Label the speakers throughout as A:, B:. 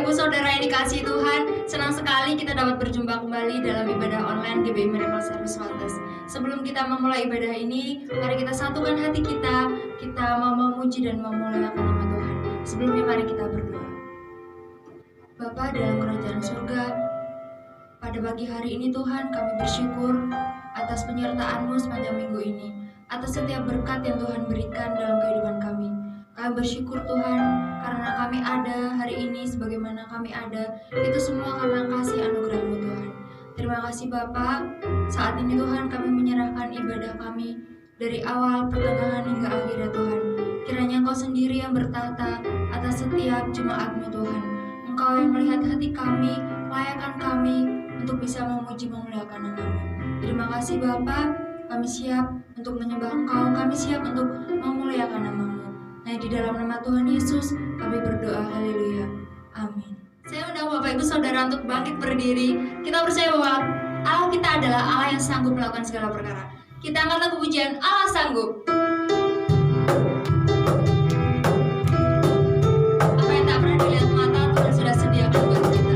A: Ibu Saudara yang dikasihi Tuhan, senang sekali kita dapat berjumpa kembali dalam ibadah online GBI Miracle Service Wates. Sebelum kita memulai ibadah ini, mari kita satukan hati kita mau memuji dan memuliakan nama Tuhan. Sebelumnya mari kita berdoa. Bapa dalam kerajaan surga, pada pagi hari ini Tuhan kami bersyukur atas penyertaan-Mu sepanjang minggu ini, atas setiap berkat yang Tuhan berikan dalam kehidupan kami. Kami bersyukur Tuhan karena kami ada hari ini sebagaimana kami ada, itu semua karena kasih anugerah-Mu Tuhan. Terima kasih Bapa. Saat ini Tuhan kami menyerahkan ibadah kami dari awal, pertengahan hingga akhir ya Tuhan. Kiranya Engkau sendiri yang bertata atas setiap jemaat-Mu Tuhan. Engkau yang melihat hati kami, layakan kami untuk bisa memuji memuliakan nama-Mu. Terima kasih Bapa. Kami siap untuk menyembah Engkau, kami siap untuk memuliakan nama-Mu. Nah, di dalam nama Tuhan Yesus kami berdoa, haleluya, amin. Saya undang Bapak Ibu Saudara untuk bangkit berdiri. Kita percaya bahwa Allah kita adalah Allah yang sanggup melakukan segala perkara. Kita angkat lagu pujian Allah sanggup. Apa yang tak pernah dilihat mata Tuhan sudah sediakan buat kita.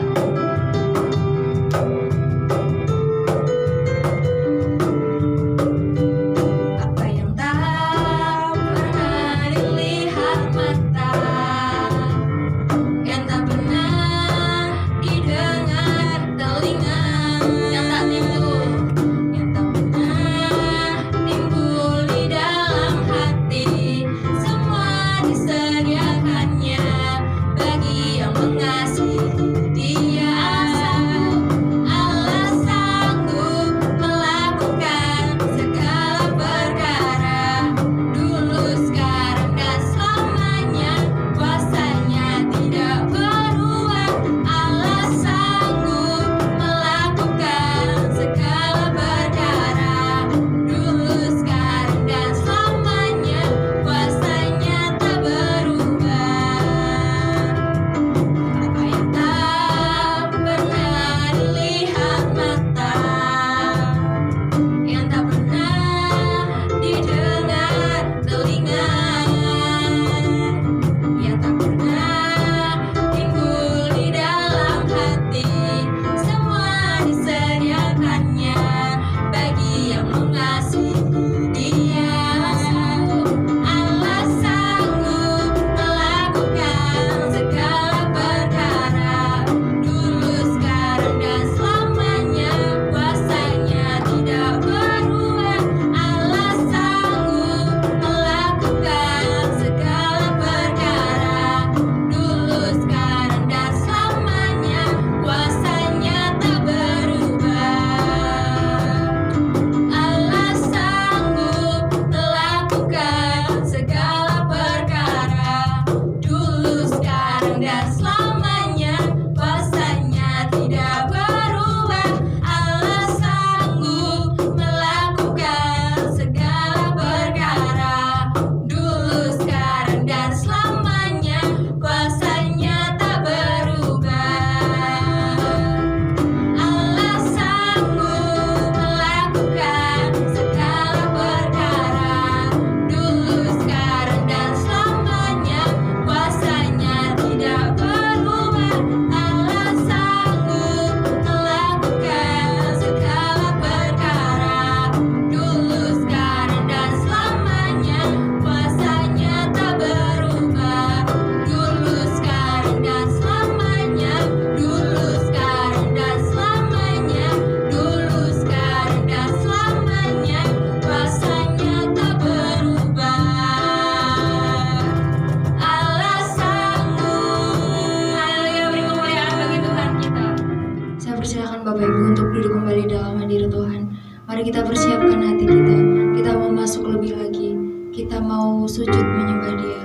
A: Kita persiapkan hati kita. Kita mau masuk lebih lagi. Kita mau sujud menyembah Dia.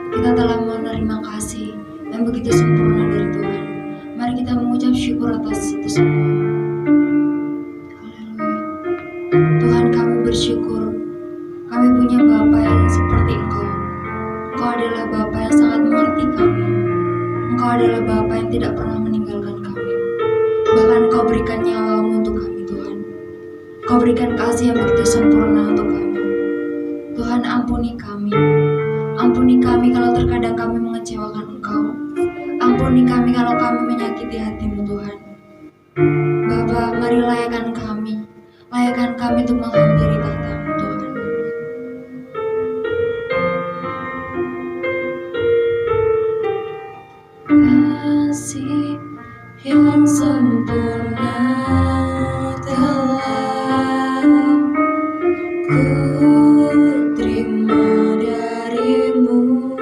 A: Kita telah menerima kasih yang begitu sempurna dari Tuhan. Mari kita mengucap syukur atas itu semua. Haleluya. Tuhan, kami bersyukur. Kami punya Bapa yang seperti Engkau. Engkau adalah Bapa yang sangat mengerti kami. Engkau adalah Bapa yang tidak pernah meninggalkan kami. Bahkan Kau berikan nyawa-Mu untuk kami Tuhan. Kau berikan kasih yang begitu sempurna untuk kami. Tuhan, ampuni kami. Ampuni kami kalau terkadang kami mengecewakan Engkau. Ampuni kami kalau kami menyakiti hati-Mu Tuhan. Bapa, mari layakkan kami untuk menghampiri tahta-Mu Tuhan. Kasih yang sempurna telah ku terima dari-Mu,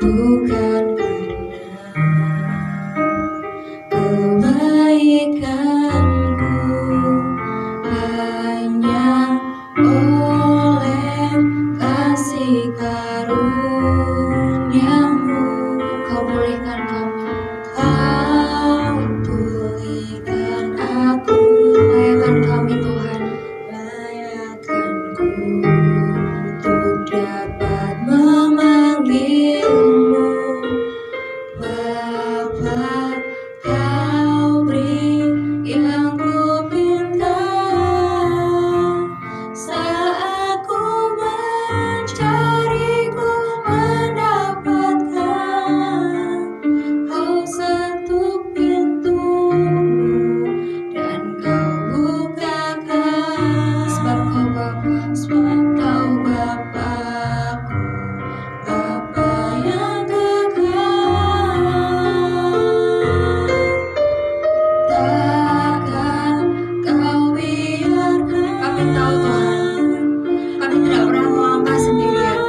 A: bukan kebaikanku, hanya oleh kasih karunia-Mu. Kau pulihkan kami, Kau pulihkan aku. Layakkan kami Tuhan, layakkanku untuk dapat memanggil-Mu Bapa. Kau beri yang ku pinta saat ku mencari, ku mendapatkan. Kau ketuk pintu-Mu dan Kau bukakan. Sebab Kau Bapa-Ku, Bapa yang kekal. Takkan Kau biarkan. Kami tahu Tuhan, kami tidak pernah melangkah sendirian,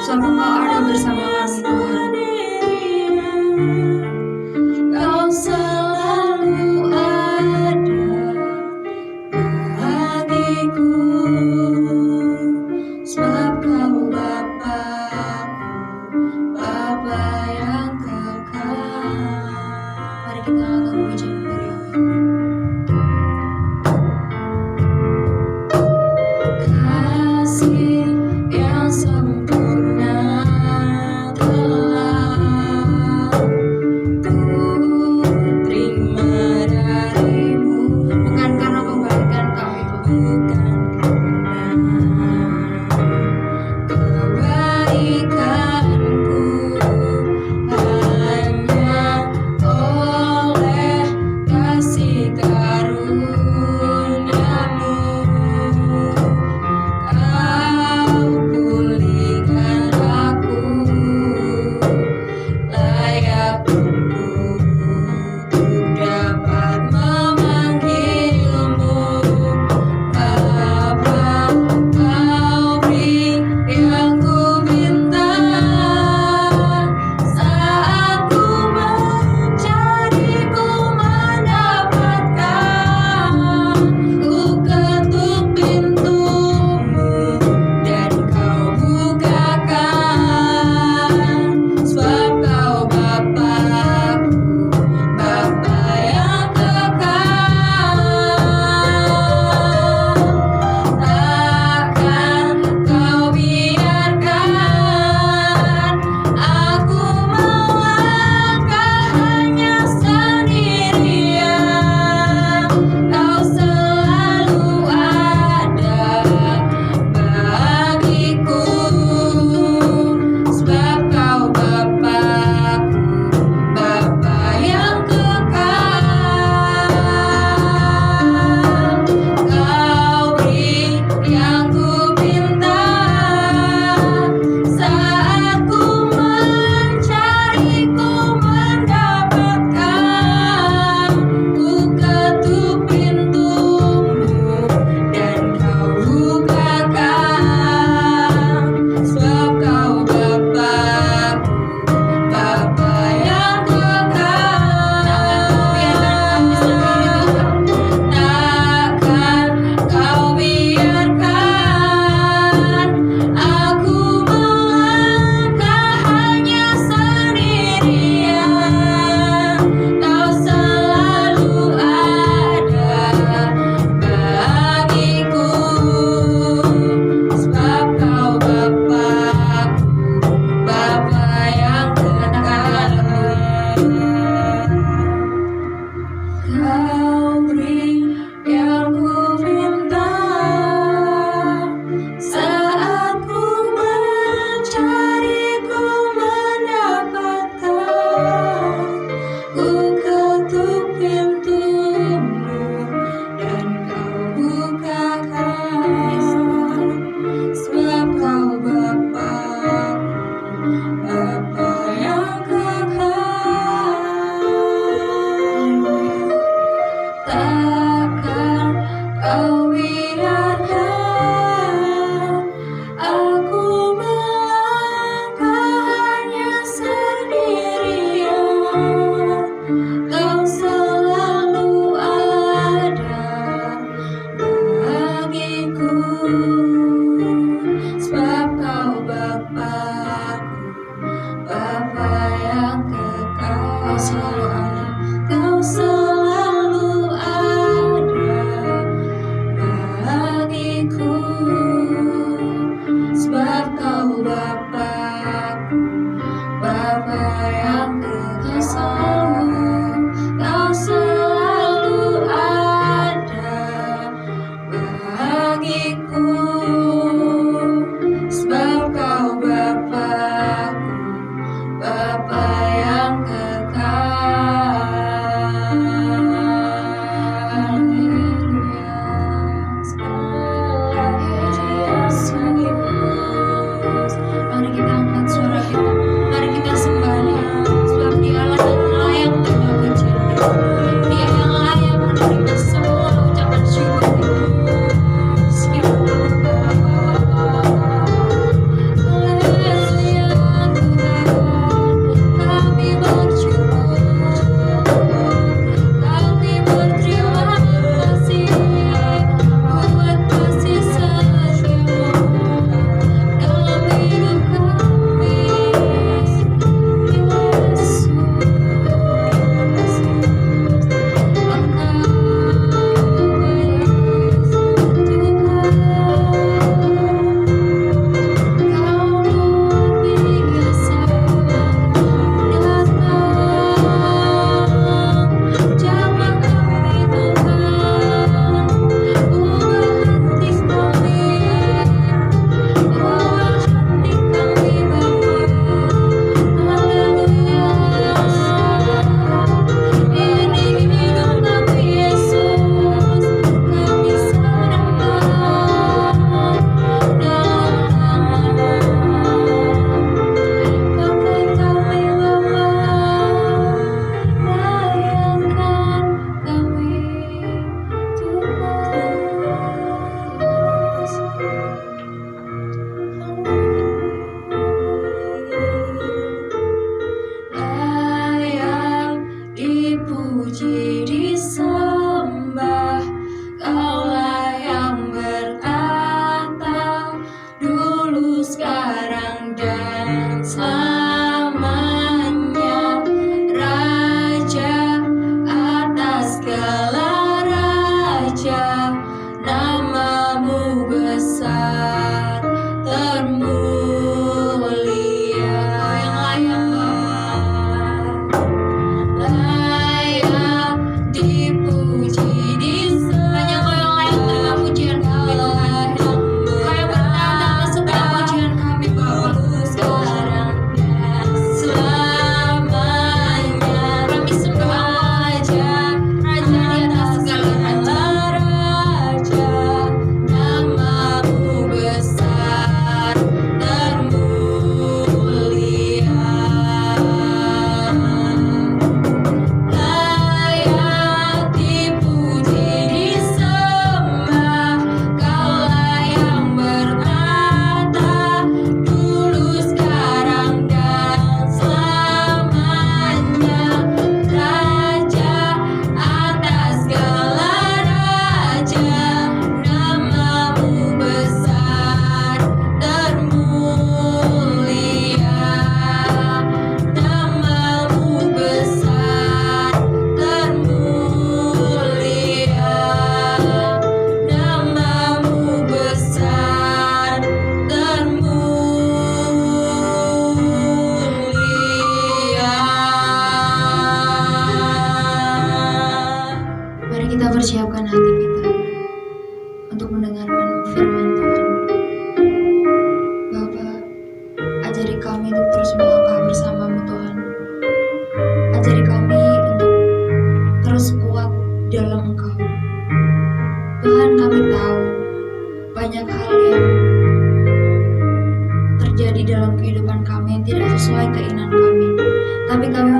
A: sebab Engkau ada bersama kami Tuhan. Kau selalu ada bagiku, sebab Kau Bapa-Ku, Bapa yang kekal. Mari kita akan memuji memberi kasih yang sempurna telah ku terima dari-Mu, bukan karena kebaikan kami Tuhan, kebaikanku, hanya oleh kasih karunia-Mu. Kau pulihkan aku, layakkanku untuk dapat memanggil-Mu Bapa. Kau beri yang ku minta saat ku mencari, ku mendapatkan. Ku ketuk pintu-Mu dan Kau bukakan. Sebab Kau Bapa-Ku,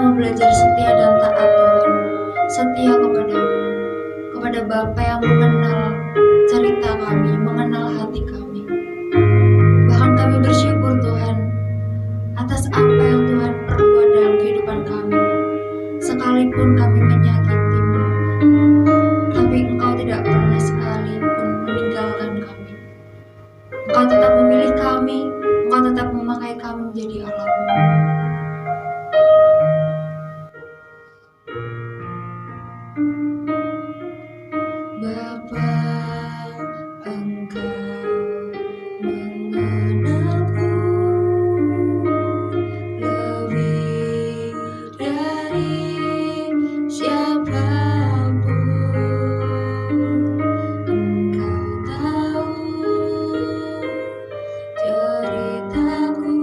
A: mau belajar setia dan taat Tuhan. Setia kepada Bapa yang mengenal cerita kami, mengenal hati kami. Bahkan kami bersyukur Tuhan atas apa yang Tuhan perbuat dalam kehidupan kami. Sekalipun kami menyakitimu, tapi Engkau tidak pernah sekalipun meninggalkan kami. Engkau tetap memilih kami, Engkau tetap memakai kami menjadi Allah-Mu. Bapa, Engkau mengenalku lebih dari siapapun. Engkau tahu ceritaku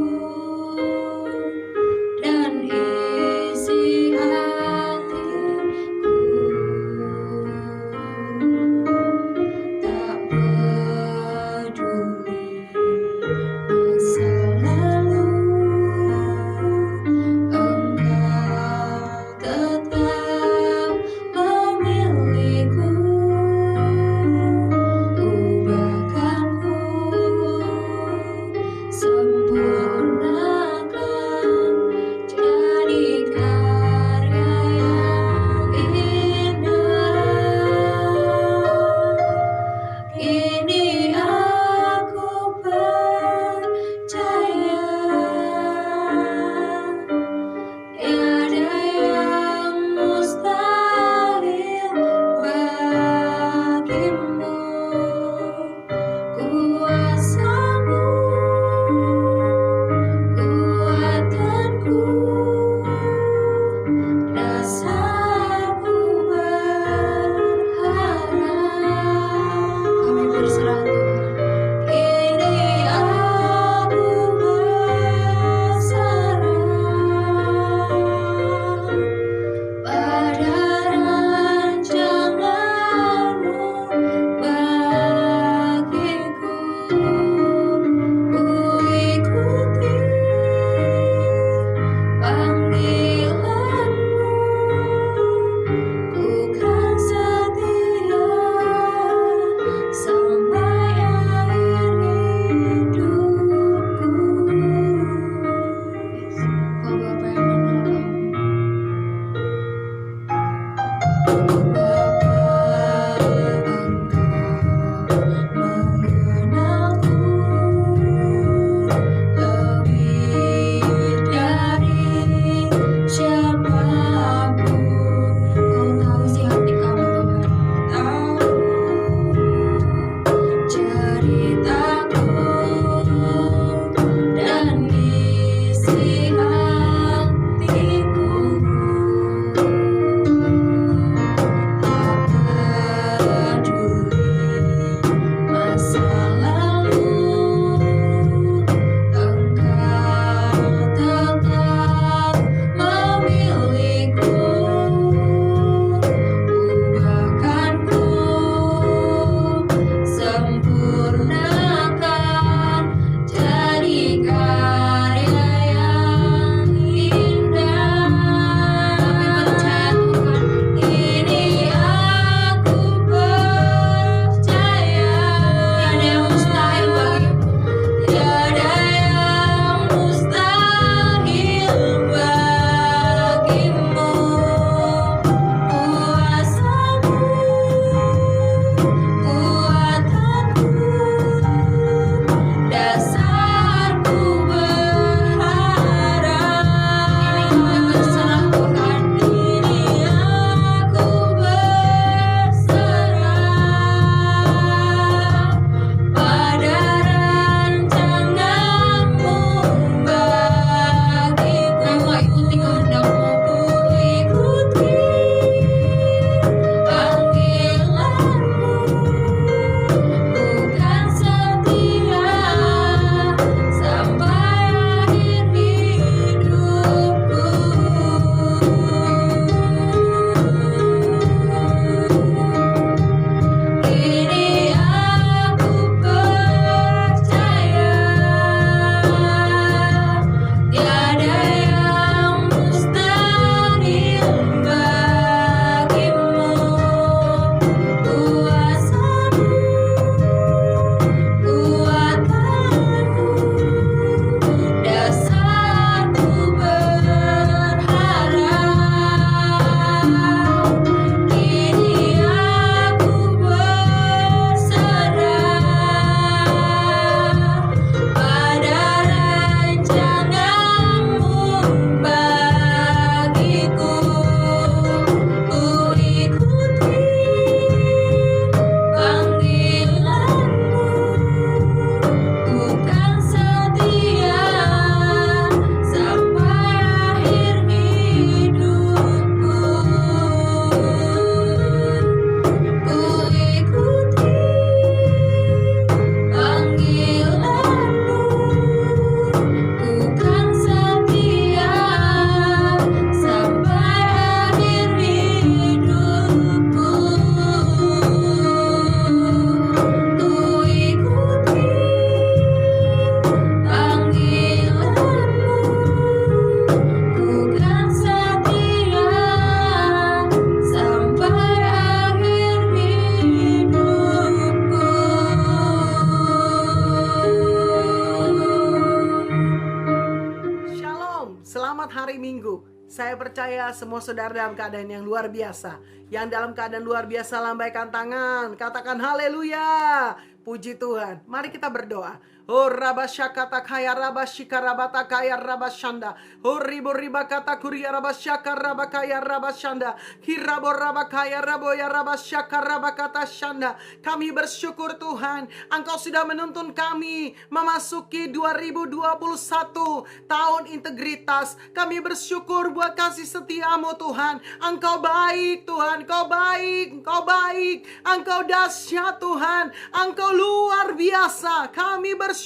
B: saya percaya semua saudara dalam keadaan yang luar biasa. Yang dalam keadaan luar biasa, lambaikan tangan, katakan haleluya. Puji Tuhan. Mari kita berdoa. Oh rabasyakata kaya rabasyika rabata kaya rabasyanda. Oh ribu riba kata kuria rabasyaka rabakaya rabasyanda. Hirabo rabakaya raboya rabasyaka rabakata syanda. Kami bersyukur Tuhan, Engkau sudah menuntun kami memasuki 2021 tahun integritas. Kami bersyukur buat kasih setiamu Tuhan. Engkau baik Tuhan, Engkau baik, Engkau baik, Engkau dahsyat Tuhan, Engkau luar biasa. Kami bersyukur.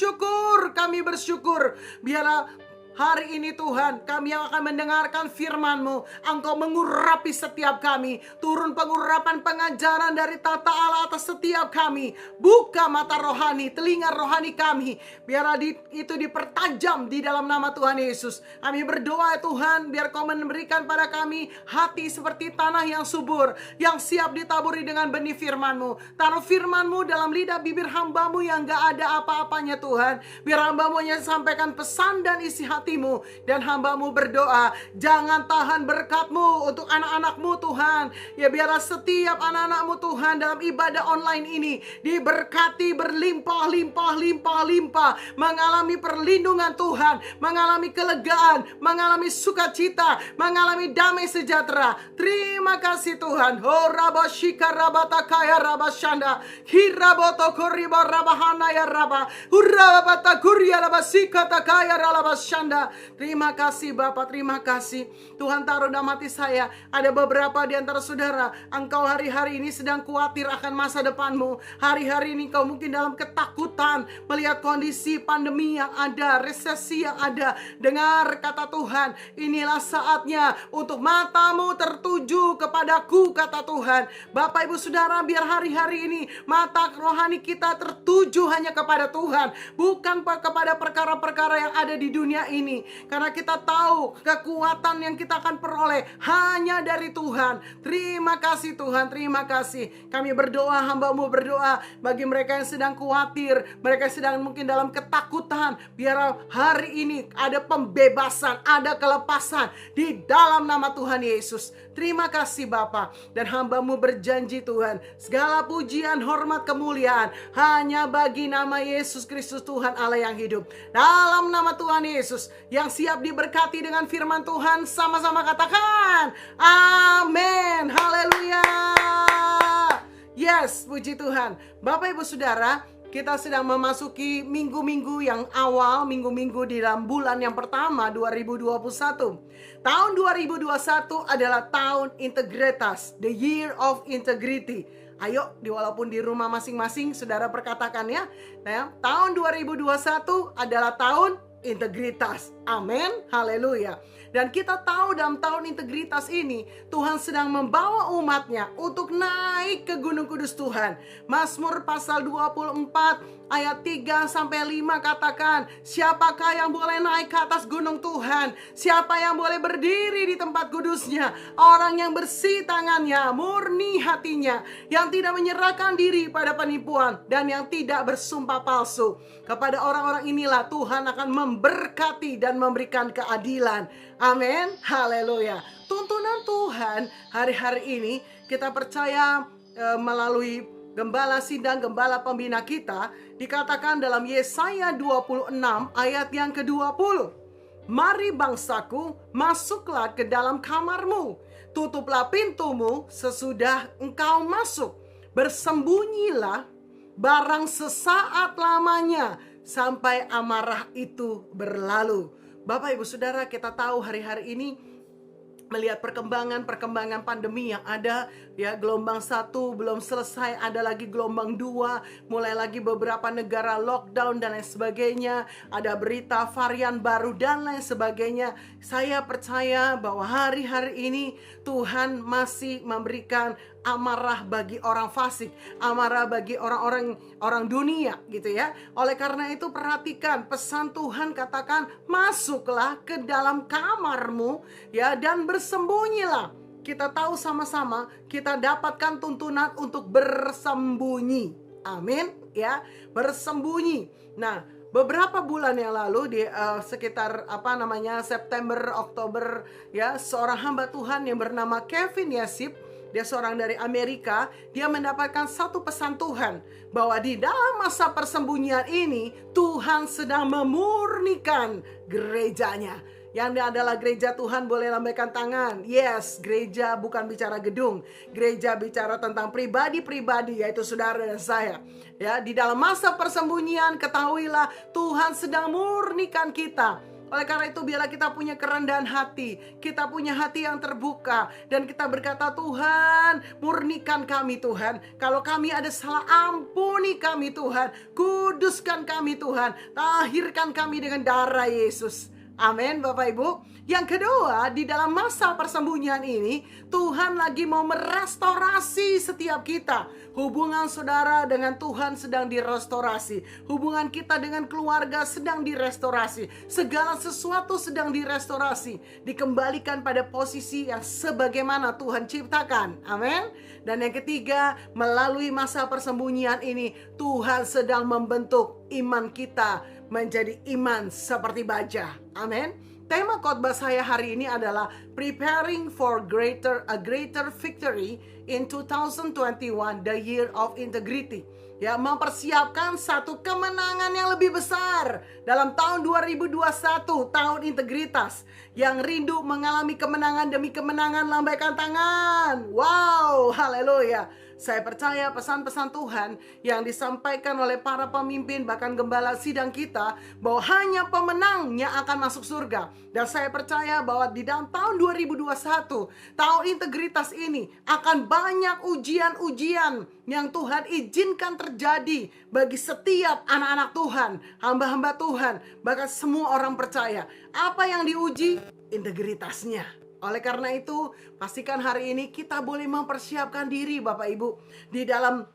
B: Biarlah hari ini Tuhan, kami yang akan mendengarkan firman-Mu, Engkau mengurapi setiap kami. Turun pengurapan pengajaran dari tata Allah atas setiap kami. Buka mata rohani, telinga rohani kami. Biarlah itu dipertajam di dalam nama Tuhan Yesus. Kami berdoa Tuhan, biar Kau memberikan pada kami hati seperti tanah yang subur, yang siap ditaburi dengan benih firman-Mu. Taruh firman-Mu dalam lidah bibir hamba-Mu yang gak ada apa-apanya Tuhan. Biar hamba-Mu hanya sampaikan pesan dan isi hati-Mu. Dan hamba-Mu berdoa, jangan tahan berkat-Mu untuk anak-anak-Mu Tuhan. Ya biarlah setiap anak-anak-Mu Tuhan dalam ibadah online ini diberkati berlimpah. Mengalami perlindungan Tuhan, mengalami kelegaan, mengalami sukacita, mengalami damai sejahtera. Terima kasih Tuhan. Oh rabasyika rabata kaya rabasyanda. Hiraboto koriba rabahana ya raba. Hurabata kuria rabasika takaya rabasyanda. Terima kasih Bapak, terima kasih. Tuhan taruh dalam hati saya, ada beberapa di antara saudara, engkau hari-hari ini sedang khawatir akan masa depanmu. Hari-hari ini kau mungkin dalam ketakutan melihat kondisi pandemi yang ada, resesi yang ada. Dengar kata Tuhan, inilah saatnya untuk matamu tertuju kepadaku, kata Tuhan. Bapak Ibu Saudara, biar hari-hari ini mata rohani kita tertuju hanya kepada Tuhan, bukan kepada perkara-perkara yang ada di dunia ini. Karena kita tahu kekuatan yang kita akan peroleh hanya dari Tuhan. Terima kasih Tuhan, terima kasih. Kami berdoa, hamba-Mu berdoa bagi mereka yang sedang khawatir, mereka yang sedang mungkin dalam ketakutan. Biar hari ini ada pembebasan, ada kelepasan di dalam nama Tuhan Yesus. Terima kasih Bapa. Dan hamba-Mu berjanji Tuhan, segala pujian, hormat, kemuliaan hanya bagi nama Yesus Kristus Tuhan Allah yang hidup. Dalam nama Tuhan Yesus yang siap diberkati dengan firman Tuhan, sama-sama katakan amin. Haleluya. Yes, puji Tuhan. Bapak Ibu Saudara, kita sedang memasuki minggu-minggu yang awal, minggu-minggu di dalam bulan yang pertama 2021. Tahun 2021 adalah tahun integritas, the year of integrity. Ayo, walaupun di rumah masing-masing saudara perkatakan ya. Nah, tahun 2021 adalah tahun integritas. Amin. Haleluya. Dan kita tahu dalam tahun integritas ini Tuhan sedang membawa umatnya untuk naik ke Gunung Kudus Tuhan. Mazmur pasal 24 ayat 3 sampai 5 katakan, siapakah yang boleh naik ke atas gunung Tuhan? Siapa yang boleh berdiri di tempat kudusnya? Orang yang bersih tangannya, murni hatinya, yang tidak menyerahkan diri pada penipuan, dan yang tidak bersumpah palsu. Kepada orang-orang inilah Tuhan akan memberkati dan memberikan keadilan. Amin. Haleluya. Tuntunan Tuhan hari-hari ini kita percaya melalui gembala sidang, gembala pembina kita, dikatakan dalam Yesaya 26 ayat yang ke-20. Mari bangsaku, masuklah ke dalam kamarmu, tutuplah pintumu sesudah engkau masuk, bersembunyilah barang sesaat lamanya sampai amarah itu berlalu. Bapak Ibu Saudara, kita tahu hari-hari ini melihat perkembangan pandemi yang ada, ya, gelombang 1 belum selesai, ada lagi gelombang 2, mulai lagi beberapa negara lockdown dan lain sebagainya, ada berita varian baru dan lain sebagainya. Saya percaya bahwa hari-hari ini Tuhan masih memberikan amarah bagi orang fasik, amarah bagi orang dunia gitu ya. Oleh karena itu perhatikan pesan Tuhan, katakan masuklah ke dalam kamarmu ya, dan bersembunyilah. Kita tahu sama-sama kita dapatkan tuntunan untuk bersembunyi. Amin ya, bersembunyi. Nah, Beberapa bulan yang lalu di sekitar September, Oktober ya, seorang hamba Tuhan yang bernama Kevin Yasip, dia seorang dari Amerika, dia mendapatkan satu pesan Tuhan bahwa di dalam masa persembunyian ini Tuhan sedang memurnikan gerejanya. Yang adalah gereja Tuhan, boleh lambaikan tangan. Yes, gereja bukan bicara gedung. Gereja bicara tentang pribadi-pribadi, yaitu saudara dan saya. Ya, di dalam masa persembunyian ketahuilah Tuhan sedang murnikan kita. Oleh karena itu biarlah kita punya kerendahan hati, kita punya hati yang terbuka, dan kita berkata, Tuhan murnikan kami Tuhan. Kalau kami ada salah, ampuni kami Tuhan. Kuduskan kami Tuhan. Tahirkan kami dengan darah Yesus. Amin Bapak Ibu. Yang kedua, di dalam masa persembunyian ini Tuhan lagi mau merestorasi setiap kita. Hubungan saudara dengan Tuhan sedang direstorasi. Hubungan kita dengan keluarga sedang direstorasi. Segala sesuatu sedang direstorasi, dikembalikan pada posisi yang sebagaimana Tuhan ciptakan. Amin. Dan yang ketiga, melalui masa persembunyian ini Tuhan sedang membentuk iman kita menjadi iman seperti baja. Amin. Tema khotbah saya hari ini adalah Preparing for a greater victory in 2021, the year of integrity. Ya, mempersiapkan satu kemenangan yang lebih besar dalam tahun 2021, tahun integritas. Yang rindu mengalami kemenangan demi kemenangan, lambaikan tangan. Wow, haleluya. Saya percaya pesan-pesan Tuhan yang disampaikan oleh para pemimpin, bahkan gembala sidang kita, bahwa hanya pemenang yang akan masuk surga. Dan saya percaya bahwa di dalam tahun 2021, tahun integritas ini, akan banyak ujian-ujian yang Tuhan izinkan terjadi bagi setiap anak-anak Tuhan, hamba-hamba Tuhan, bahkan semua orang percaya. Apa yang diuji? Integritasnya. Oleh karena itu, pastikan hari ini kita boleh mempersiapkan diri Bapak Ibu di dalam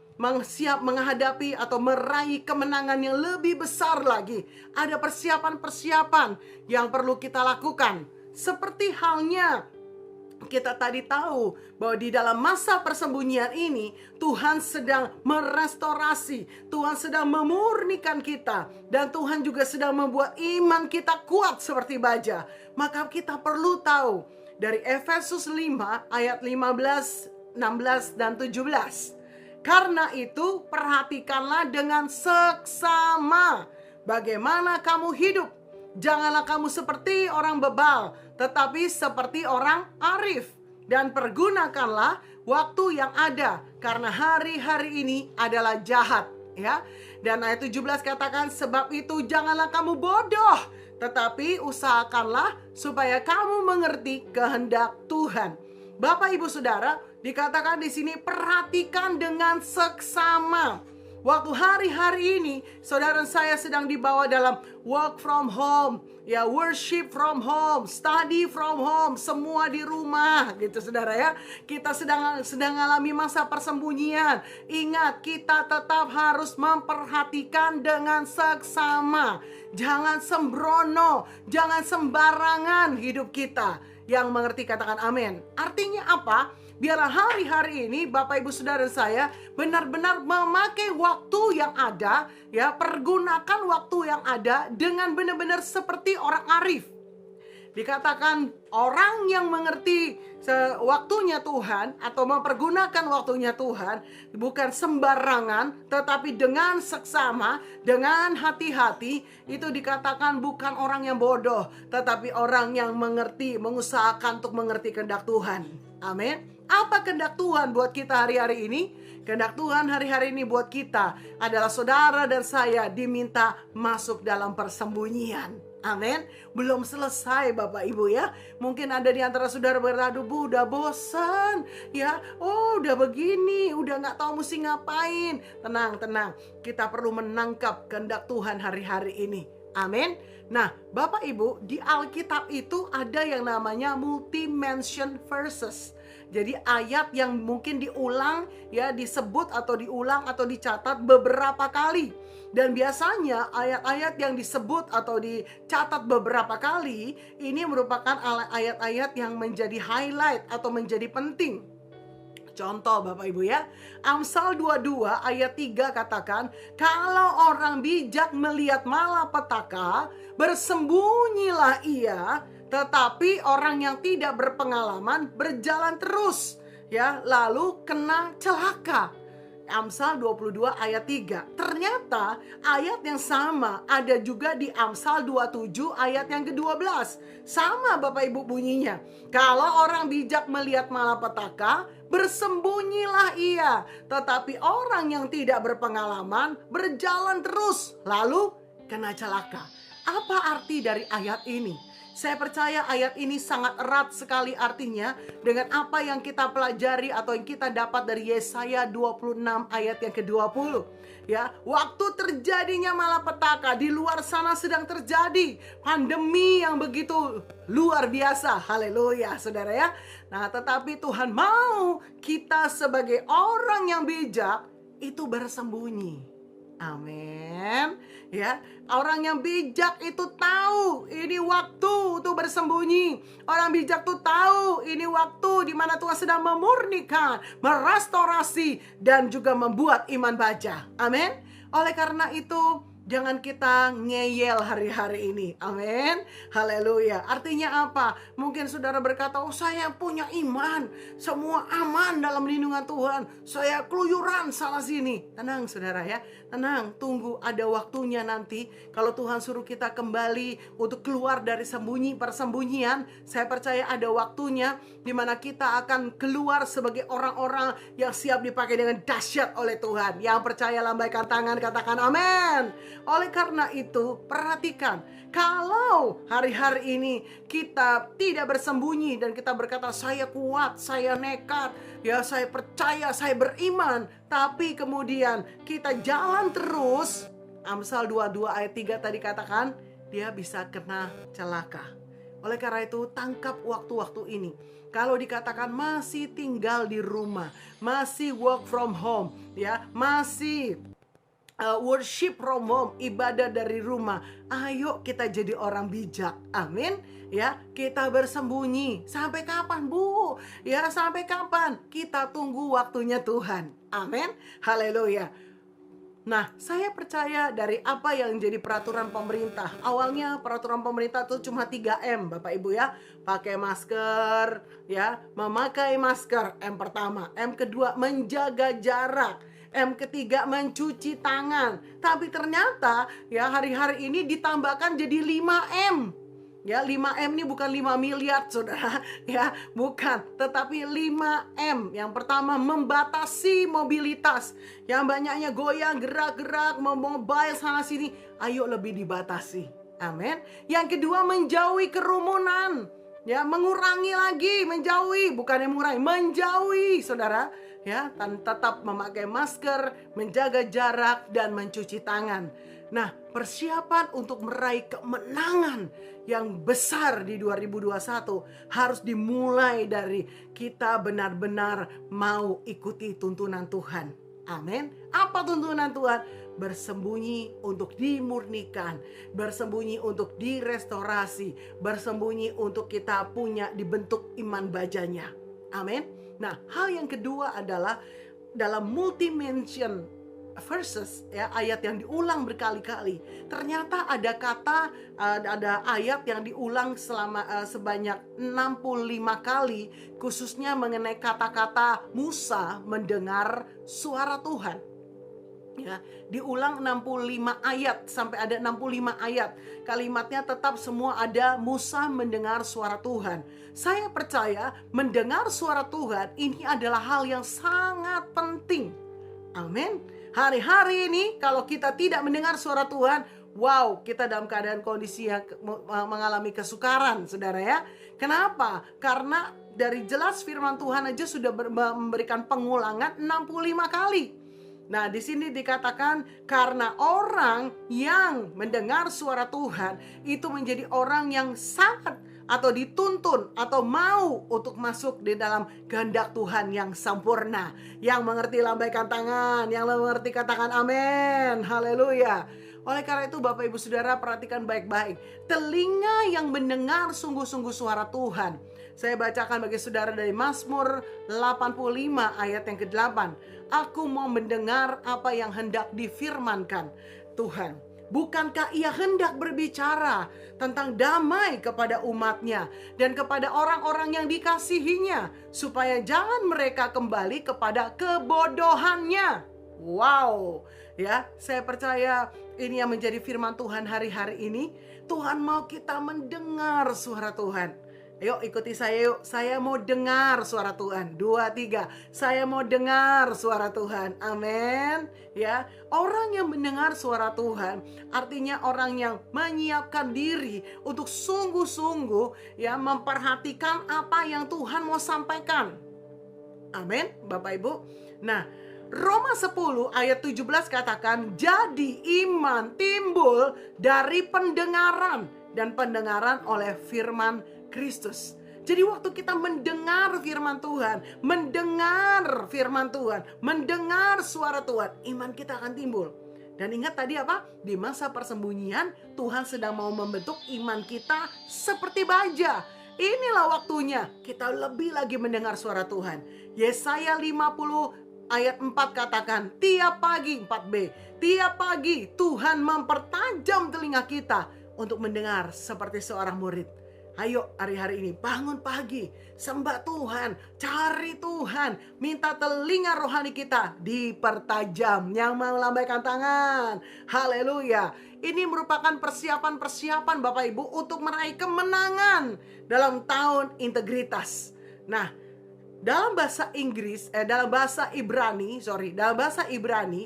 B: menghadapi atau meraih kemenangan yang lebih besar lagi. Ada persiapan-persiapan yang perlu kita lakukan. Seperti halnya kita tadi tahu bahwa di dalam masa persembunyian ini Tuhan sedang merestorasi, Tuhan sedang memurnikan kita, dan Tuhan juga sedang membuat iman kita kuat seperti baja. Maka kita perlu tahu dari Efesus 5 ayat 15, 16 dan 17. Karena itu perhatikanlah dengan seksama bagaimana kamu hidup. Janganlah kamu seperti orang bebal, tetapi seperti orang arif. Dan pergunakanlah waktu yang ada, karena hari-hari ini adalah jahat. Ya. Dan ayat 17 katakan, sebab itu janganlah kamu bodoh, tetapi usahakanlah supaya kamu mengerti kehendak Tuhan. Bapak Ibu Saudara, dikatakan di sini perhatikan dengan seksama. Waktu hari-hari ini saudara saya sedang dibawa dalam work from home, ya, worship from home, study from home, semua di rumah gitu saudara ya. Kita sedang alami masa persembunyian. Ingat, kita tetap harus memperhatikan dengan seksama. Jangan sembrono, jangan sembarangan hidup kita. Yang mengerti katakan amin. Artinya apa? Biarlah hari-hari ini Bapak Ibu Saudara saya benar-benar memakai waktu yang ada, ya, pergunakan waktu yang ada dengan benar-benar seperti orang arif. Dikatakan orang yang mengerti waktunya Tuhan atau mempergunakan waktunya Tuhan bukan sembarangan, tetapi dengan seksama, dengan hati-hati. Itu dikatakan bukan orang yang bodoh, tetapi orang yang mengerti, mengusahakan untuk mengerti kehendak Tuhan. Amin. Apa kehendak Tuhan buat kita hari-hari ini? Kehendak Tuhan hari-hari ini buat kita adalah saudara dan saya diminta masuk dalam persembunyian. Amin. Belum selesai Bapak Ibu ya. Mungkin ada di antara saudara berkata, Bu, udah bosan ya. Oh, udah begini, udah gak tahu mesti ngapain. Tenang. Kita perlu menangkap kehendak Tuhan hari-hari ini. Amin. Nah, Bapak Ibu, di Alkitab itu ada yang namanya multi-mention verses. Jadi ayat yang mungkin diulang, ya, disebut atau diulang atau dicatat beberapa kali. Dan biasanya ayat-ayat yang disebut atau dicatat beberapa kali ini merupakan ayat-ayat yang menjadi highlight atau menjadi penting. Contoh Bapak Ibu ya, Amsal 22 ayat 3 katakan, kalau orang bijak melihat malapetaka, bersembunyilah ia, tetapi orang yang tidak berpengalaman berjalan terus, ya, lalu kena celaka. Amsal 22 ayat 3. Ternyata ayat yang sama ada juga di Amsal 27 ayat yang ke-12. Sama Bapak Ibu bunyinya. Kalau orang bijak melihat malapetaka, bersembunyilah ia. Tetapi orang yang tidak berpengalaman berjalan terus, lalu kena celaka. Apa arti dari ayat ini? Saya percaya ayat ini sangat erat sekali artinya dengan apa yang kita pelajari atau yang kita dapat dari Yesaya 26 ayat yang ke-20. Ya, waktu terjadinya malapetaka, di luar sana sedang terjadi pandemi yang begitu luar biasa. Haleluya, Saudara ya. Nah, tetapi Tuhan mau kita sebagai orang yang bijak itu bersembunyi. Amin. Ya, orang yang bijak itu tahu ini waktu untuk bersembunyi. Orang bijak tuh tahu ini waktu di mana Tuhan sedang memurnikan, merestorasi dan juga membuat iman baja. Amin. Oleh karena itu, jangan kita ngeyel hari-hari ini. Amin. Haleluya. Artinya apa? Mungkin saudara berkata, oh saya punya iman, semua aman dalam lindungan Tuhan, saya keluyuran salah sini. Tenang saudara ya, tenang. Tunggu ada waktunya nanti. Kalau Tuhan suruh kita kembali untuk keluar dari persembunyian, saya percaya ada waktunya di mana kita akan keluar sebagai orang-orang yang siap dipakai dengan dahsyat oleh Tuhan. Yang percaya lambaikan tangan, katakan amin. Oleh karena itu, perhatikan, kalau hari-hari ini kita tidak bersembunyi dan kita berkata saya kuat, saya nekat, ya saya percaya, saya beriman, tapi kemudian kita jalan terus, Amsal 22 ayat 3 tadi katakan, dia bisa kena celaka. Oleh karena itu, tangkap waktu-waktu ini. Kalau dikatakan masih tinggal di rumah, masih work from home, ya, masih worship from home, ibadah dari rumah. Ayo kita jadi orang bijak. Amin. Ya, kita bersembunyi. Sampai kapan, Bu? Ya, sampai kapan? Kita tunggu waktunya Tuhan. Amin. Haleluya. Nah, saya percaya dari apa yang jadi peraturan pemerintah. Awalnya peraturan pemerintah itu cuma 3M, Bapak Ibu ya. Pakai masker, ya, memakai masker. M pertama. M kedua, menjaga jarak. M ketiga, mencuci tangan. Tapi ternyata ya hari-hari ini ditambahkan jadi 5M. Ya, 5M ini bukan 5 miliar saudara. Ya, bukan. Tetapi 5M. Yang pertama, membatasi mobilitas. Yang banyaknya goyang, gerak-gerak, mobile sana sini. Ayo lebih dibatasi. Amin. Yang kedua, menjauhi kerumunan. Ya, mengurangi lagi, menjauhi. Bukan yang mengurangi, menjauhi saudara. Ya, tetap memakai masker, menjaga jarak, dan mencuci tangan. Nah, persiapan untuk meraih kemenangan yang besar di 2021 harus dimulai dari kita benar-benar mau ikuti tuntunan Tuhan. Amin. Apa tuntunan Tuhan? Bersembunyi untuk dimurnikan, bersembunyi untuk direstorasi, bersembunyi untuk kita punya dibentuk iman bajanya. Amin. Nah, hal yang kedua adalah dalam multi-mention verses, ya, ayat yang diulang berkali-kali. Ternyata ada ayat yang diulang sebanyak 65 kali, khususnya mengenai kata-kata Musa mendengar suara Tuhan. Ya, diulang 65 ayat, sampai ada 65 ayat. Kalimatnya tetap semua ada Musa mendengar suara Tuhan. Saya percaya mendengar suara Tuhan ini adalah hal yang sangat penting. Amin. Hari-hari ini kalau kita tidak mendengar suara Tuhan, wow, kita dalam keadaan kondisi yang mengalami kesukaran, saudara ya. Kenapa? Karena dari jelas firman Tuhan aja sudah memberikan pengulangan 65 kali. Nah, di sini dikatakan karena orang yang mendengar suara Tuhan itu menjadi orang yang sangat atau dituntun atau mau untuk masuk di dalam kehendak Tuhan yang sempurna. Yang mengerti lambaikan tangan, yang mengerti katakan amin. Haleluya. Oleh karena itu Bapak Ibu Saudara perhatikan baik-baik. Telinga yang mendengar sungguh-sungguh suara Tuhan Saya bacakan bagi saudara dari Mazmur 85 ayat yang ke-8. Aku mau mendengar apa yang hendak difirmankan Tuhan. Bukankah ia hendak berbicara tentang damai kepada umatnya dan kepada orang-orang yang dikasihinya, supaya jangan mereka kembali kepada kebodohannya. Wow, ya, saya percaya ini yang menjadi firman Tuhan hari-hari ini. Tuhan mau kita mendengar suara Tuhan. Ayo ikuti saya yuk. Saya mau dengar suara Tuhan. 2, 3. Saya mau dengar suara Tuhan. Amin. Ya, orang yang mendengar suara Tuhan artinya orang yang menyiapkan diri untuk sungguh-sungguh ya memperhatikan apa yang Tuhan mau sampaikan. Amin, Bapak Ibu. Nah, Roma 10 ayat 17 katakan, jadi iman timbul dari pendengaran, dan pendengaran oleh firman Kristus. Jadi waktu kita mendengar firman Tuhan, mendengar suara Tuhan, iman kita akan timbul. Dan ingat tadi apa? Di masa persembunyian Tuhan sedang mau membentuk iman kita seperti baja. Inilah waktunya kita lebih lagi mendengar suara Tuhan. Yesaya 50 ayat 4 katakan, tiap pagi 4b, tiap pagi Tuhan mempertajam telinga kita untuk mendengar seperti seorang murid. Ayo hari-hari ini bangun pagi, sembah Tuhan, cari Tuhan, minta telinga rohani kita dipertajam. Yang mau lambaikan tangan, haleluya. Ini merupakan persiapan-persiapan Bapak Ibu untuk meraih kemenangan dalam tahun integritas. Nah, dalam bahasa Ibrani,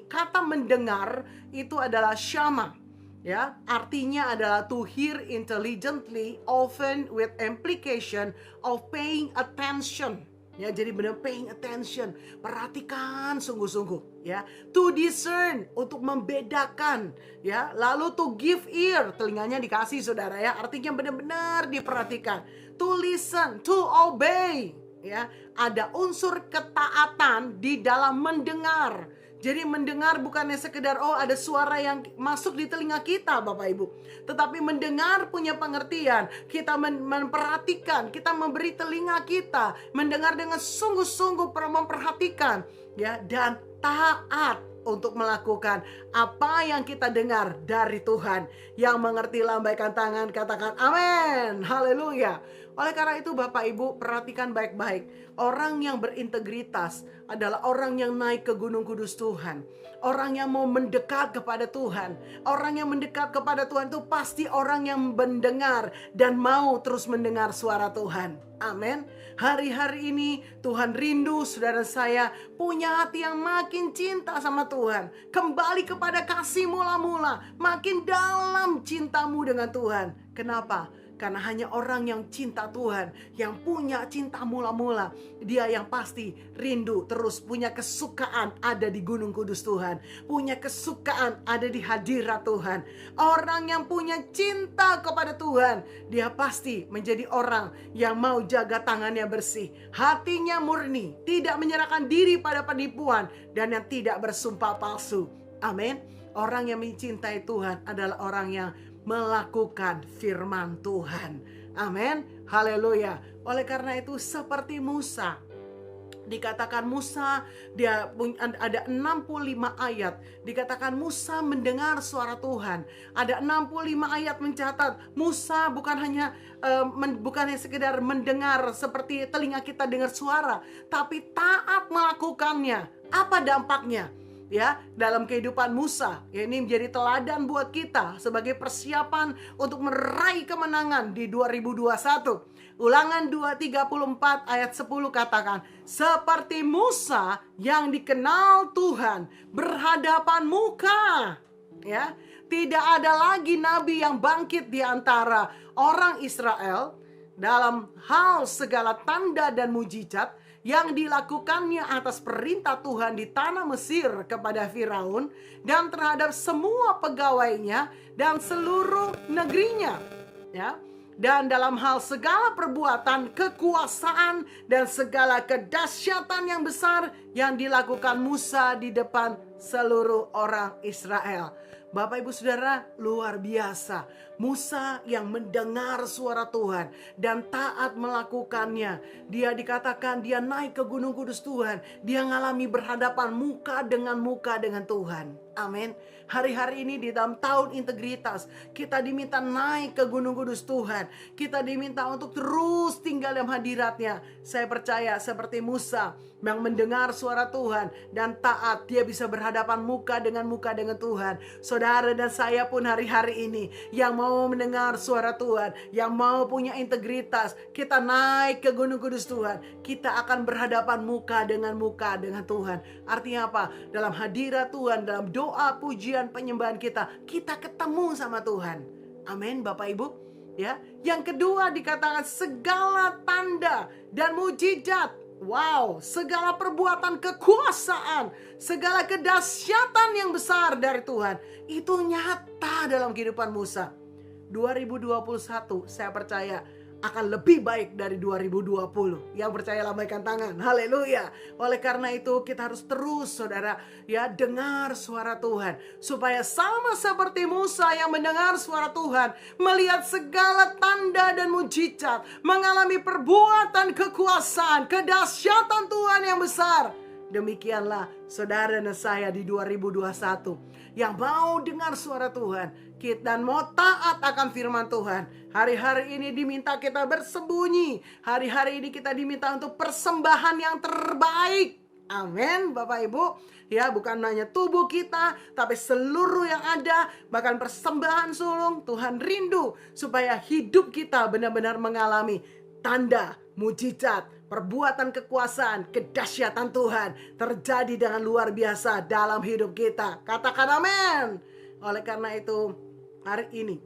B: kata mendengar itu adalah shama. Ya, artinya adalah to hear intelligently, often with implication of paying attention. Ya, jadi benar paying attention, perhatikan sungguh-sungguh. Ya, to discern, untuk membedakan. Ya, lalu to give ear, telinganya dikasih saudara ya, artinya benar-benar diperhatikan. To listen, to obey. Ya, ada unsur ketaatan di dalam mendengar. Jadi mendengar bukannya sekedar ada suara yang masuk di telinga kita Bapak Ibu. Tetapi mendengar punya pengertian. Kita memperhatikan, kita memberi telinga kita. Mendengar dengan sungguh-sungguh memperhatikan. Ya, dan taat untuk melakukan apa yang kita dengar dari Tuhan. Yang mengerti lambaikan tangan, katakan amin, haleluya. Oleh karena itu Bapak Ibu perhatikan baik-baik. Orang yang berintegritas adalah orang yang naik ke gunung kudus Tuhan. Orang yang mau mendekat kepada Tuhan. Orang yang mendekat kepada Tuhan itu pasti orang yang mendengar dan mau terus mendengar suara Tuhan. Amin. Hari-hari ini Tuhan rindu saudara saya punya hati yang makin cinta sama Tuhan. Kembali kepada kasih mula-mula. Makin dalam cintamu dengan Tuhan. Kenapa? Karena hanya orang yang cinta Tuhan, yang punya cinta mula-mula, dia yang pasti rindu terus punya kesukaan ada di gunung kudus Tuhan. Punya kesukaan ada di hadirat Tuhan. Orang yang punya cinta kepada Tuhan, dia pasti menjadi orang yang mau jaga tangannya bersih. Hatinya murni, tidak menyerahkan diri pada penipuan, dan yang tidak bersumpah palsu. Amin. Orang yang mencintai Tuhan adalah orang yang melakukan firman Tuhan. Amin. Haleluya. Oleh karena itu seperti Musa, dikatakan Musa dia ada 65 ayat. Dikatakan Musa mendengar suara Tuhan. Ada 65 ayat mencatat Musa bukan hanya sekedar mendengar seperti telinga kita dengar suara, tapi taat melakukannya. Apa dampaknya? Ya, dalam kehidupan Musa, ya, ini menjadi teladan buat kita sebagai persiapan untuk meraih kemenangan di 2021. Ulangan 2:34 ayat 10 katakan, seperti Musa yang dikenal Tuhan berhadapan muka. Ya, tidak ada lagi nabi yang bangkit di antara orang Israel dalam hal segala tanda dan mujizat yang dilakukannya atas perintah Tuhan di tanah Mesir kepada Firaun dan terhadap semua pegawainya dan seluruh negerinya. Ya. Dan dalam hal segala perbuatan, kekuasaan dan segala kedahsyatan yang besar yang dilakukan Musa di depan seluruh orang Israel. Bapak Ibu Saudara, luar biasa. Musa yang mendengar suara Tuhan dan taat melakukannya. Dia dikatakan dia naik ke Gunung Kudus Tuhan. Dia ngalami berhadapan muka dengan Tuhan. Amin. Hari-hari ini di dalam tahun integritas, kita diminta naik ke Gunung Kudus Tuhan. Kita diminta untuk terus tinggal dalam hadiratnya. Saya percaya seperti Musa yang mendengar suara Tuhan dan taat, dia bisa berhadapan muka dengan Tuhan. Saudara dan saya pun hari-hari ini yang mau mendengar suara Tuhan, yang mau punya integritas, kita naik ke Gunung Kudus Tuhan. Kita akan berhadapan muka dengan Tuhan. Artinya apa? Dalam hadirat Tuhan, dalam doa, pujian, penyembahan kita ketemu sama Tuhan. Amin, Bapak Ibu. Ya, yang kedua dikatakan segala tanda dan mujizat. Wow, segala perbuatan kekuasaan, segala kedahsyatan yang besar dari Tuhan itu nyata dalam kehidupan Musa. 2021 saya percaya akan lebih baik dari 2020. Yang percaya lambaikan tangan. Haleluya. Oleh karena itu kita harus terus saudara ya dengar suara Tuhan. Supaya sama seperti Musa yang mendengar suara Tuhan. Melihat segala tanda dan mujizat. Mengalami perbuatan kekuasaan. Kedahsyatan Tuhan yang besar. Demikianlah saudara dan saya di 2021 yang mau dengar suara Tuhan dan mau taat akan firman Tuhan. Hari-hari ini diminta kita bersembunyi. Hari-hari ini kita diminta untuk persembahan yang terbaik. Amin, Bapak Ibu. Ya, bukan hanya tubuh kita, tapi seluruh yang ada, bahkan persembahan sulung. Tuhan rindu supaya hidup kita benar-benar mengalami tanda, mujizat, perbuatan kekuasaan, kedahsyatan Tuhan terjadi dengan luar biasa dalam hidup kita. Katakan amin. Oleh karena itu, hari ini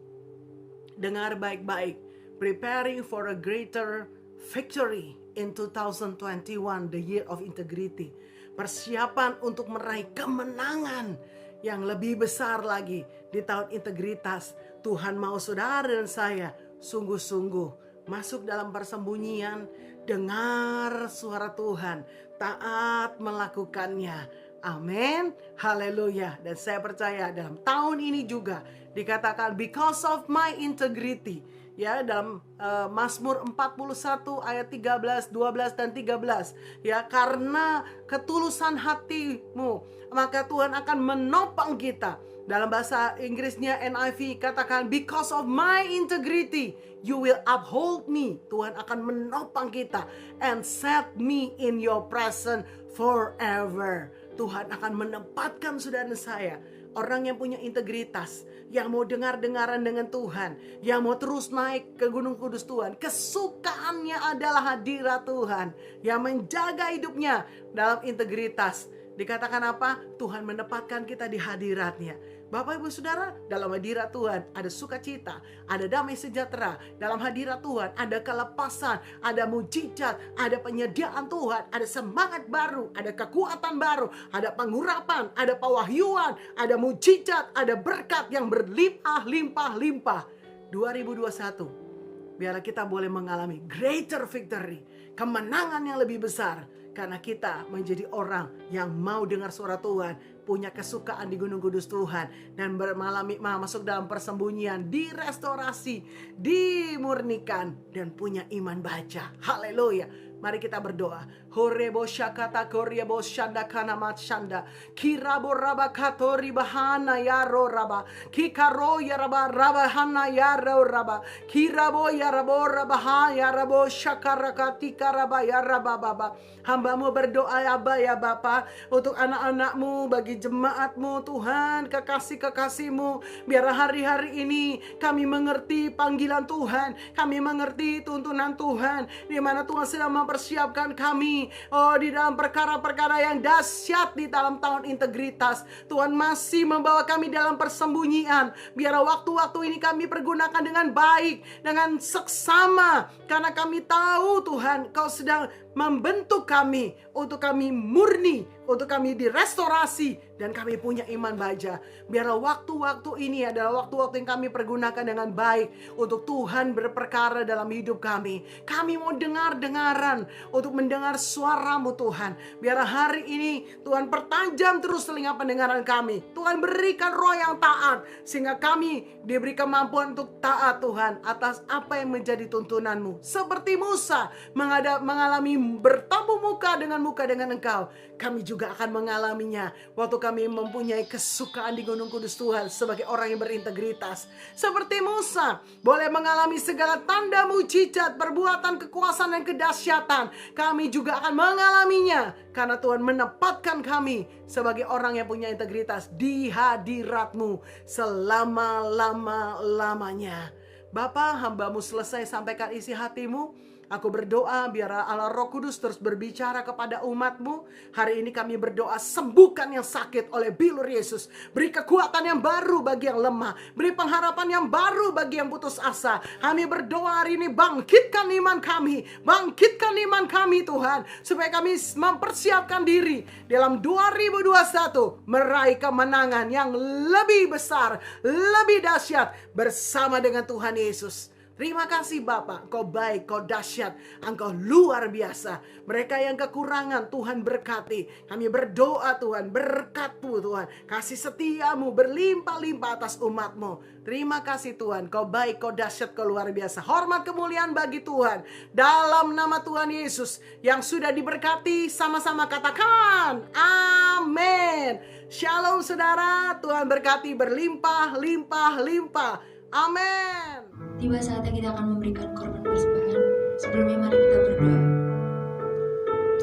B: dengar baik-baik. Preparing for a greater victory in 2021, the year of integrity. Persiapan untuk meraih kemenangan yang lebih besar lagi di tahun integritas. Tuhan mau saudara dan saya sungguh-sungguh masuk dalam persembunyian, dengar suara Tuhan, taat melakukannya. Amin, haleluya. Dan saya percaya dalam tahun ini juga dikatakan because of my integrity. Ya, dalam Mazmur 41 ayat 13, 12 dan 13. Ya, karena ketulusan hatimu, maka Tuhan akan menopang kita. Dalam bahasa Inggrisnya NIV katakan because of my integrity you will uphold me. Tuhan akan menopang kita and set me in your presence forever. Tuhan akan menempatkan saudara dan saya, orang yang punya integritas, yang mau dengar-dengaran dengan Tuhan, yang mau terus naik ke Gunung Kudus Tuhan. Kesukaannya adalah hadirat Tuhan yang menjaga hidupnya dalam integritas. Dikatakan apa? Tuhan menempatkan kita di hadiratnya. Bapak Ibu Saudara, dalam hadirat Tuhan ada sukacita, ada damai sejahtera. Dalam hadirat Tuhan ada kelepasan, ada mujizat, ada penyediaan Tuhan, ada semangat baru, ada kekuatan baru, ada pengurapan, ada pewahyuan, ada mujizat, ada berkat yang berlimpah-limpah-limpah. 2021, biarlah kita boleh mengalami greater victory, kemenangan yang lebih besar. Karena kita menjadi orang yang mau dengar suara Tuhan, punya kesukaan di Gunung Kudus Tuhan, dan masuk dalam persembunyian, direstorasi, dimurnikan, dan punya iman baca. Haleluya. Mari kita berdoa. Horebo syakata koryebo shanda kanamat shanda. Kirabo raba katori bahana yaro raba. Kikaro yaraba raba hana yaro raba. Kirabo yarabo raba yarabo shakarakati karaba yaraba baba. Hambamu berdoa ya Bapa untuk anak-anakmu, bagi jemaatmu Tuhan, kekasih-kekasihmu. Biar hari-hari ini kami mengerti panggilan Tuhan, kami mengerti tuntunan Tuhan, di mana Tuhan sedang mempersiapkan kami di dalam perkara-perkara yang dahsyat di dalam tahun integritas. Tuhan masih membawa kami dalam persembunyian. Biar waktu-waktu ini kami pergunakan dengan baik, dengan seksama, karena kami tahu Tuhan Kau sedang membentuk kami, untuk kami murni, untuk kami direstorasi, dan kami punya iman baja. Biarlah waktu-waktu ini adalah waktu-waktu yang kami pergunakan dengan baik untuk Tuhan berperkara dalam hidup kami. Kami mau dengar-dengaran untuk mendengar suara-Mu Tuhan. Biarlah hari ini Tuhan pertajam terus telinga pendengaran kami. Tuhan berikan roh yang taat, sehingga kami diberi kemampuan untuk taat Tuhan atas apa yang menjadi tuntunan-Mu. Seperti Musa mengalami bertemu muka dengan Engkau, kami juga akan mengalaminya waktu kami mempunyai kesukaan di Gunung Kudus Tuhan sebagai orang yang berintegritas. Seperti Musa boleh mengalami segala tanda mujizat, perbuatan kekuasaan dan kedahsyatan, kami juga akan mengalaminya karena Tuhan menempatkan kami sebagai orang yang punya integritas di hadirat-Mu selama-lama-lamanya. Bapa, hamba-Mu selesai sampaikan isi hati-Mu. Aku berdoa biar Allah Roh Kudus terus berbicara kepada umat-Mu. Hari ini kami berdoa, sembuhkan yang sakit oleh bilur Yesus. Beri kekuatan yang baru bagi yang lemah. Beri pengharapan yang baru bagi yang putus asa. Kami berdoa hari ini, bangkitkan iman kami. Bangkitkan iman kami Tuhan. Supaya kami mempersiapkan diri dalam 2021 meraih kemenangan yang lebih besar, lebih dahsyat bersama dengan Tuhan Yesus. Terima kasih Bapa, Engkau baik, Engkau dahsyat, Engkau luar biasa. Mereka yang kekurangan Tuhan berkati. Kami berdoa Tuhan, berkat-Mu Tuhan, kasih setia-Mu berlimpah-limpah atas umat-Mu. Terima kasih Tuhan, Engkau baik, Engkau dahsyat, Engkau luar biasa. Hormat kemuliaan bagi Tuhan. Dalam nama Tuhan Yesus yang sudah diberkati, sama-sama katakan amin. Shalom saudara, Tuhan berkati berlimpah, limpah, limpah. Amin.
A: Tiba saatnya kita akan memberikan korban persembahan. Sebelumnya mari kita berdoa.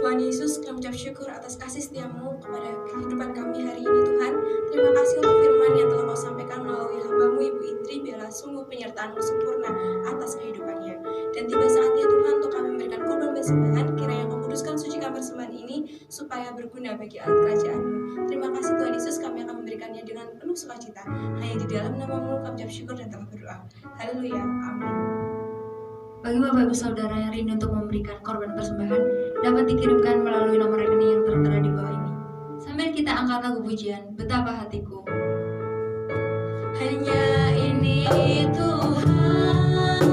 C: Tuhan Yesus, kami ucap syukur atas kasih setia-Mu kepada kehidupan kami hari ini Tuhan. Terima kasih untuk firman yang telah Kau sampaikan melalui hamba-Mu Ibu Indri. Biarlah sungguh penyertaan-Mu sempurna atas kehidupannya. Dan tiba saatnya Tuhan untuk kami memberikan korban persembahan. Kiranya Kau kuduskan, sucikan persembahan ini supaya berguna bagi alat kerajaan-Mu. Terima kasih Tuhan Yesus, kami akan memberikannya dengan penuh sukacita. Hanya di dalam nama-Mu kami ucap syukur dan telah berdoa. Haleluya, amin.
A: Bagi Bapak Ibu Saudara yang rindu untuk memberikan korban persembahan, dapat dikirimkan melalui nomor rekening yang tertera di bawah ini. Sambil kita angkat lagu pujian, Betapa Hatiku. Hanya ini Tuhan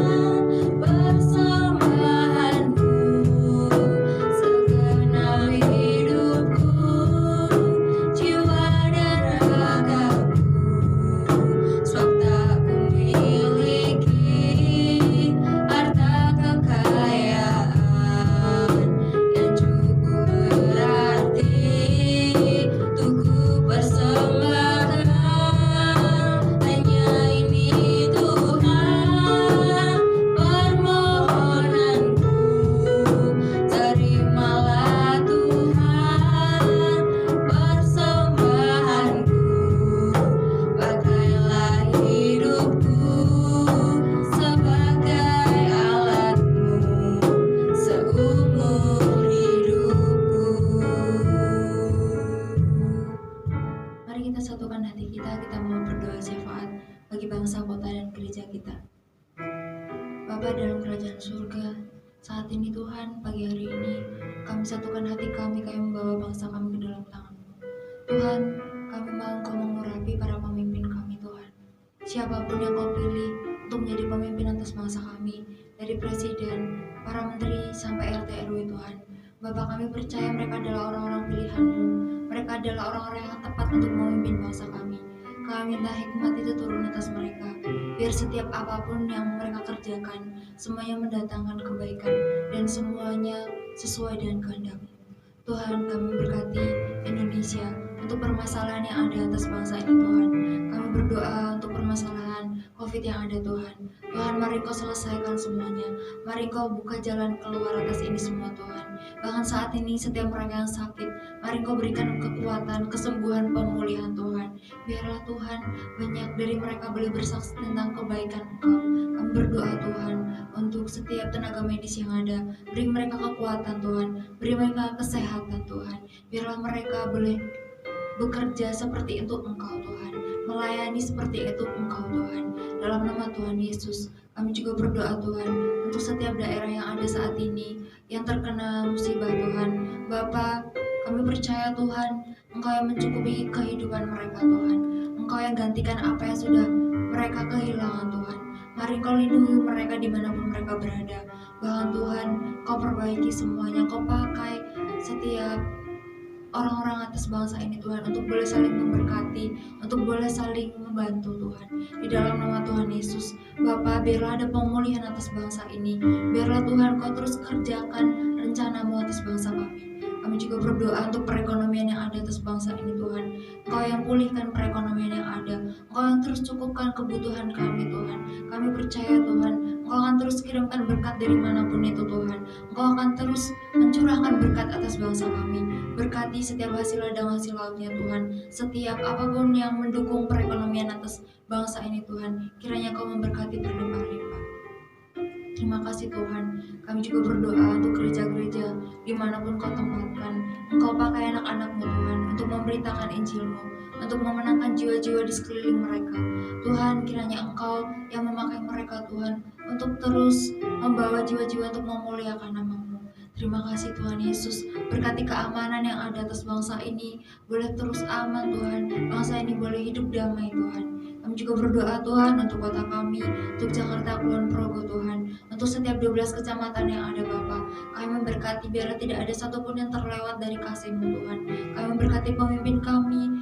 A: persembahanku, segenap hidupku, jiwa dan ragaku, sebab tak kumiliki harta kekayaan yang cukup berarti untuk ku persembahkan. Hanya ini Tuhan permohonanku, terimalah Tuhan persembahanku, pakailah hidupku sebagai alat-Mu seumur hidupku. Mari kita satukan hati kita mau berdoa syafaat bagi bangsa, kota, dan gereja kita. Bapa dalam kerajaan surga, saat ini Tuhan, pagi hari ini, kami satukan hati kami membawa bangsa kami ke dalam tangan-Mu. Tuhan, kami mau Engkau mengurapi para pemimpin kami Tuhan. Siapapun yang Kau pilih untuk menjadi pemimpin atas bangsa kami, dari presiden, para menteri, sampai RT RW Tuhan. Bapak, kami percaya mereka adalah orang-orang pilihan-Mu. Mereka adalah orang-orang yang tepat untuk memimpin bangsa kami. Kami minta hikmat itu turun atas mereka, biar setiap apapun yang mereka kerjakan, semuanya mendatangkan kebaikan dan semuanya sesuai dengan kehendak-Mu. Tuhan, kami berkati Indonesia untuk permasalahan yang ada atas bangsa ini Tuhan. Kami berdoa untuk permasalahan COVID yang ada Tuhan. Tuhan, mari Kau selesaikan semuanya. Mari Kau buka jalan keluar atas ini semua Tuhan. Bahkan saat ini setiap mereka yang sakit, mari Kau berikan kekuatan, kesembuhan, pemulihan Tuhan. Biarlah Tuhan, banyak dari mereka boleh bersaksi tentang kebaikan Engkau. Kami berdoa Tuhan untuk setiap tenaga medis yang ada. Beri mereka kekuatan Tuhan, beri mereka kesehatan Tuhan. Biarlah mereka boleh bekerja seperti itu Engkau Tuhan, melayani seperti itu Engkau Tuhan. Dalam nama Tuhan Yesus, kami juga berdoa Tuhan untuk setiap daerah yang ada saat ini, yang terkena musibah Tuhan. Bapa, kami percaya Tuhan, Engkau yang mencukupi kehidupan mereka Tuhan. Engkau yang gantikan apa yang sudah mereka kehilangan Tuhan. Mari Engkau lindungi mereka dimanapun mereka berada. Bahkan Tuhan, Kau perbaiki semuanya. Kau pakai setiap orang-orang atas bangsa ini Tuhan, untuk boleh saling memberkati, untuk boleh saling membantu Tuhan. Di dalam nama Tuhan Yesus, Bapa, biarlah ada pemulihan atas bangsa ini. Biarlah Tuhan Kau terus kerjakan rencana-Mu atas bangsa kami. Kami juga berdoa untuk perekonomian yang ada atas bangsa ini Tuhan. Engkau yang pulihkan perekonomian yang ada. Engkau yang terus cukupkan kebutuhan kami Tuhan. Kami percaya Tuhan, Engkau akan terus kirimkan berkat dari manapun itu Tuhan. Engkau akan terus mencurahkan berkat atas bangsa kami. Berkati setiap hasil ladang hasil lautnya Tuhan. Setiap apapun yang mendukung perekonomian atas bangsa ini Tuhan, kiranya Kau memberkati berlimpah-limpah. Terima kasih Tuhan. Kami juga berdoa untuk gereja-gereja dimanapun Kau tempatkan. Engkau pakai anak-anak-Mu Tuhan untuk memberitakan Injil-Mu, untuk memenangkan jiwa-jiwa di sekeliling mereka. Tuhan, kiranya Engkau yang memakai mereka Tuhan, untuk terus membawa jiwa-jiwa untuk memuliakan nama-Mu. Terima kasih Tuhan Yesus. Berkati keamanan yang ada atas bangsa ini, boleh terus aman Tuhan. Bangsa ini boleh hidup damai Tuhan. Kami juga berdoa Tuhan untuk kota kami, untuk Jakarta, Kulon Progo Tuhan, untuk setiap 12 kecamatan yang ada Bapa. Kami memberkati biarlah tidak ada satupun yang terlewat dari kasih-Mu Tuhan. Kami memberkati pemimpin kami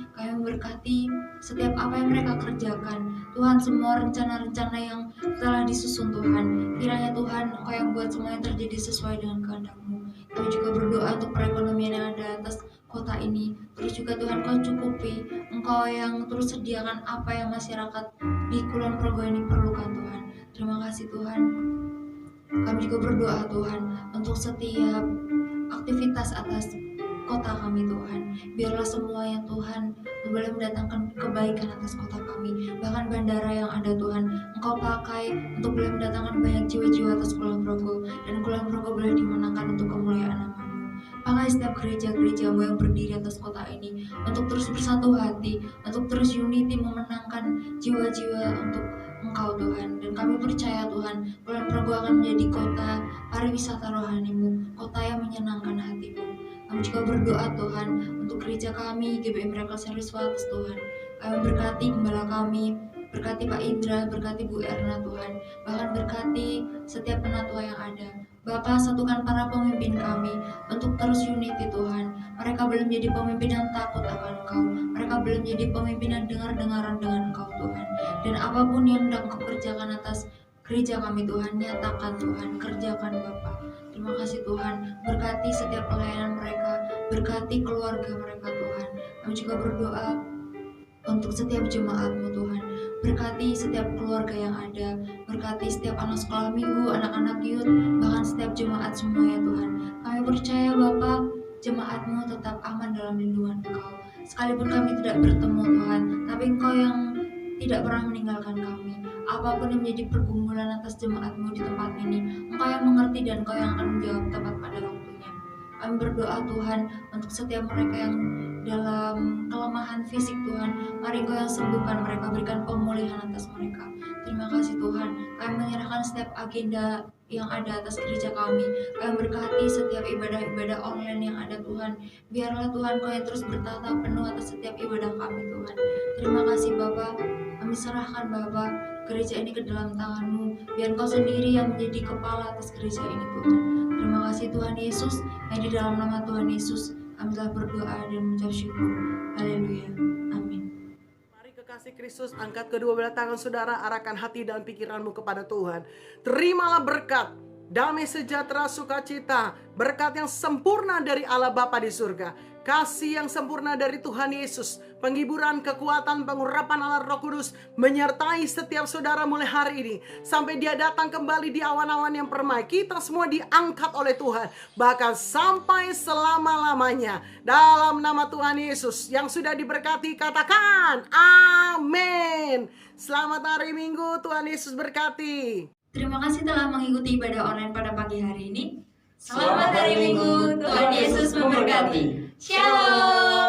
A: memberkati setiap apa yang mereka kerjakan. Tuhan, semua rencana-rencana yang telah disusun Tuhan, kiranya Tuhan Engkau yang buat semuanya terjadi sesuai dengan kehendak-Mu. Kami juga berdoa untuk perekonomian yang ada atas kota ini. Terus juga Tuhan Kau cukupi, Engkau yang terus sediakan apa yang masyarakat di Kulon Progo ini perlukan Tuhan. Terima kasih Tuhan. Kami juga berdoa Tuhan untuk setiap aktivitas atas kota kami Tuhan. Biarlah semua yang Tuhan boleh mendatangkan kebaikan atas kota kami. Bahkan bandara yang ada Tuhan, Engkau pakai untuk boleh mendatangkan banyak jiwa-jiwa atas Kulon Progo. Dan Kulon Progo boleh dimenangkan untuk kemuliaan nama-Mu. Pakai setiap gereja-gereja-Mu yang berdiri atas kota ini untuk terus bersatu hati, untuk terus unity memenangkan jiwa-jiwa untuk Engkau Tuhan. Dan kami percaya Tuhan, Kulon Progo akan menjadi kota pariwisata rohani-Mu, kota yang menyenangkan hati-Mu. Kami juga berdoa Tuhan untuk gereja kami, GBI Miracle Service Waters Tuhan. Kami berkati gembala kami, berkati Pak Indra, berkati Bu Erna Tuhan. Bahkan berkati setiap penatua yang ada. Bapa, satukan para pemimpin kami untuk terus unity Tuhan. Mereka belum jadi pemimpin yang takut akan Engkau. Mereka belum jadi pemimpin yang dengar-dengaran dengan Engkau Tuhan. Dan apapun yang hendak Engkau kerjakan atas gereja kami Tuhan, nyatakan Tuhan, kerjakan Bapa. Terima kasih Tuhan, berkati setiap pelayanan mereka, berkati keluarga mereka Tuhan. Kami juga berdoa untuk setiap jemaat-Mu Tuhan, berkati setiap keluarga yang ada, berkati setiap anak sekolah minggu, anak-anak youth, bahkan setiap jemaat semuanya Tuhan. Kami percaya Bapa, jemaat-Mu tetap aman dalam lindungan Engkau. Sekalipun kami tidak bertemu Tuhan, tapi Engkau yang tidak pernah meninggalkan kami. Apapun yang menjadi pergumulan atas jemaat-Mu di tempat ini, Engkau yang mengerti dan Engkau yang akan menjawab tepat pada waktunya. Kami berdoa Tuhan untuk setiap mereka yang dalam kelemahan fisik Tuhan, mari Engkau yang sembuhkan mereka, berikan pemulihan atas mereka. Terima kasih Tuhan. Kami menyerahkan setiap agenda yang ada atas gereja kami. Kami berkati setiap ibadah-ibadah online yang ada Tuhan. Biarlah Tuhan Kau yang terus bertata penuh atas setiap ibadah kami Tuhan. Terima kasih Bapa. Kami serahkan Bapa gereja ini ke dalam tangan-Mu. Biar Kau sendiri yang menjadi kepala atas gereja ini Tuhan. Terima kasih Tuhan Yesus. Yang di dalam nama Tuhan Yesus kami telah berdoa dan mengucap syukur. Haleluya. Amin.
B: Mari kekasih Kristus, angkat kedua belah tangan saudara, arahkan hati dan pikiranmu kepada Tuhan. Terimalah berkat, damai sejahtera, sukacita, berkat yang sempurna dari Allah Bapa di surga, kasih yang sempurna dari Tuhan Yesus, penghiburan, kekuatan, pengurapan Allah Roh Kudus menyertai setiap saudara mulai hari ini sampai Dia datang kembali di awan-awan yang permai. Kita semua diangkat oleh Tuhan, bahkan sampai selama-lamanya. Dalam nama Tuhan Yesus yang sudah diberkati, katakan amin. Selamat hari Minggu, Tuhan Yesus berkati.
A: Terima kasih telah mengikuti ibadah online pada pagi hari ini. Selamat hari Minggu, Tuhan Yesus memberkati. Shalom.